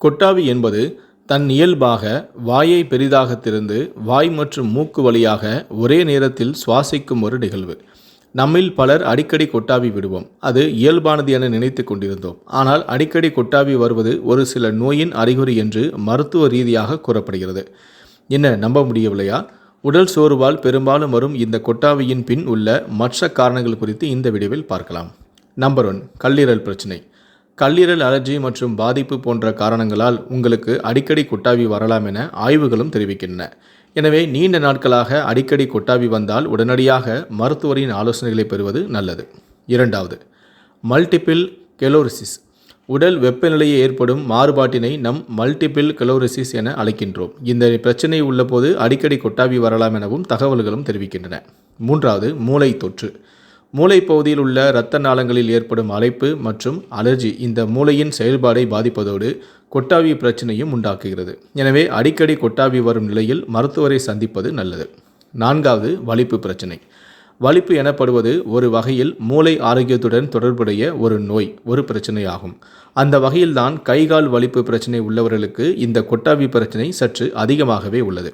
கொட்டாவி என்பது தன் இயல்பாக வாயை பெரிதாக திறந்து வாய் மற்றும் மூக்கு வழியாக ஒரே நேரத்தில் சுவாசிக்கும் ஒரு நிகழ்வு. நம்மில் பலர் அடிக்கடி கொட்டாவி விடுவோம். அது இயல்பானது என நினைத்து கொண்டிருந்தோம். ஆனால் அடிக்கடி கொட்டாவி வருவது ஒரு சில நோயின் அறிகுறி என்று மருத்துவ ரீதியாக கூறப்படுகிறது. என்ன நம்ப முடியவில்லையா? உடல் சோர்வால் பெரும்பாலும் வரும் இந்த கொட்டாவியின் பின் உள்ள மற்ற காரணங்கள் குறித்து இந்த வீடியோவில் பார்க்கலாம். நம்பர் 1, கல்லீரல் பிரச்சனை. கல்லீரல் அலர்ஜி மற்றும் பாதிப்பு போன்ற காரணங்களால் உங்களுக்கு அடிக்கடி கொட்டாவி வரலாம் என ஆய்வுகளும் தெரிவிக்கின்றன. எனவே நீண்ட நாட்களாக அடிக்கடி கொட்டாவி வந்தால் உடனடியாக மருத்துவரின் ஆலோசனைகளை பெறுவது நல்லது. 2வது, மல்டிபிள் ஸ்க்லெரோசிஸ். உடல் வெப்பநிலையை ஏற்படும் மாறுபாட்டினை நம் மல்டிபிள் ஸ்க்லெரோசிஸ் என அழைக்கின்றோம். இந்த பிரச்சனை உள்ளபோது அடிக்கடி கொட்டாவி வரலாம் எனவும் தகவல்களும் தெரிவிக்கின்றன. 3வது, மூளை தொற்று. மூளை பகுதியில் உள்ள இரத்த நாளங்களில் ஏற்படும் அடைப்பு மற்றும் அலர்ஜி இந்த மூளையின் செயல்பாடை பாதிப்பதோடு கொட்டாவி பிரச்சனையும் உண்டாக்குகிறது. எனவே அடிக்கடி கொட்டாவி வரும் நிலையில் மருத்துவரை சந்திப்பது நல்லது. 4வது, வலிப்பு பிரச்சனை. வலிப்பு எனப்படுவது ஒரு வகையில் மூளை ஆரோக்கியத்துடன் தொடர்புடைய ஒரு பிரச்சனையாகும். அந்த வகையில்தான் கைகால் வலிப்பு பிரச்சனை உள்ளவர்களுக்கு இந்த கொட்டாவி பிரச்சனை சற்று அதிகமாகவே உள்ளது.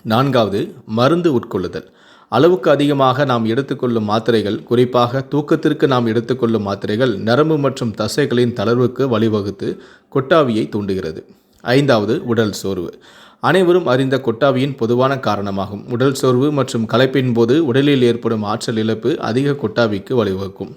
4வது, மருந்து உட்கொள்ளுதல். அளவுக்கு அதிகமாக நாம் எடுத்துக்கொள்ளும் மாத்திரைகள், குறிப்பாக தூக்கத்திற்கு நாம் எடுத்துக்கொள்ளும் மாத்திரைகள் நரம்பு மற்றும் தசைகளின் தளர்வுக்கு வழிவகுத்து கொட்டாவியை தூண்டுகிறது. 5வது, உடல் சோர்வு. அனைவரும் அறிந்த கொட்டாவியின் பொதுவான காரணமாகும். உடல் சோர்வு மற்றும் களைப்பின் போது உடலில் ஏற்படும் ஆற்றல் இழப்பு அதிக கொட்டாவிக்கு வழிவகுக்கும்.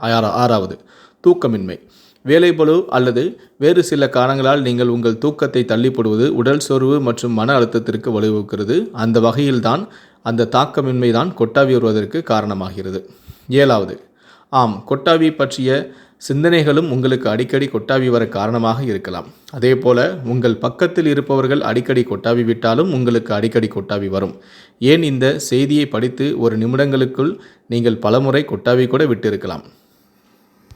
6வது, தூக்கமின்மை. வேலைப்பளு அல்லது வேறு சில காரணங்களால் நீங்கள் உங்கள் தூக்கத்தை தள்ளிப்படுவது உடல் சோர்வு மற்றும் மன அழுத்தத்திற்கு வழிவகுக்கிறது. அந்த வகையில்தான் அந்த தாக்கமின்மைதான் கொட்டாவி வருவதற்கு காரணமாகிறது. 7வது, கொட்டாவி பற்றிய சிந்தனைகளும் உங்களுக்கு அடிக்கடி கொட்டாவி வர காரணமாக இருக்கலாம். அதேபோல உங்கள் பக்கத்தில் இருப்பவர்கள் அடிக்கடி கொட்டாவி விட்டாலும் உங்களுக்கு அடிக்கடி கொட்டாவி வரும். ஏன் இந்த செய்தியை படித்து ஒரு நிமிடங்களுக்குள் நீங்கள் பலமுறை கொட்டாவி கூட விட்டிருக்கலாம்.